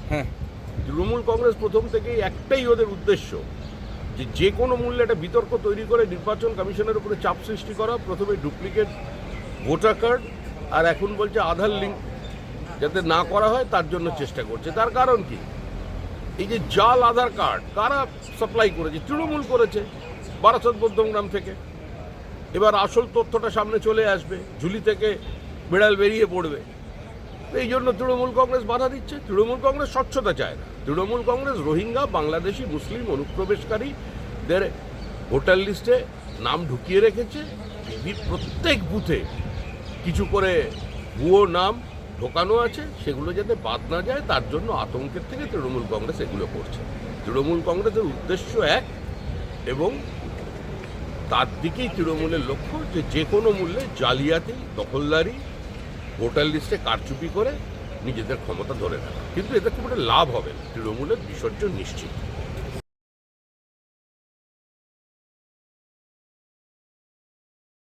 হ্যাঁ, তৃণমূল কংগ্রেস প্রথম থেকেই একটাই ওদের উদ্দেশ্য যে কোনো মূল্যে একটা বিতর্ক তৈরি করে নির্বাচন কমিশনের উপরে চাপ সৃষ্টি করা। প্রথমে ডুপ্লিকেট ভোটার কার্ড, আর এখন বলছে আধার লিঙ্ক যাতে না করা হয় তার জন্য চেষ্টা করছে। তার কারণ কি? এই যে জাল আধার কার্ড কারা সাপ্লাই করেছে? তৃণমূল করেছে, বারাসত মধ্যমগ্রাম থেকে। এবার আসল তথ্যটা সামনে চলে আসবে, ঝুলি থেকে বিড়াল বেরিয়ে পড়বে। এই জন্য তৃণমূল কংগ্রেস বাধা দিচ্ছে। তৃণমূল কংগ্রেস স্বচ্ছতা চায় না। তৃণমূল কংগ্রেস রোহিঙ্গা, বাংলাদেশি, মুসলিম অনুপ্রবেশকারীদের ভোটার লিস্টে নাম ঢুকিয়ে রেখেছে। প্রত্যেক বুথে কিছু করে ভুয়ো নাম ঢোকানো আছে, সেগুলো যাতে বাদ না যায় তার জন্য আতঙ্কের থেকে তৃণমূল কংগ্রেস এগুলো করছে। তৃণমূল কংগ্রেসের উদ্দেশ্য এক, এবং তার দিকেই তৃণমূলের লক্ষ্য যে কোনো মূল্যে জালিয়াতি, দখলদারি, ভোটার লিস্টে কারচুপি করে নিজেদের ক্ষমতা ধরে রাখা। কিন্তু এতে খুব একটা লাভ হবে না, তৃণমূলের বিসর্জন নিশ্চিত।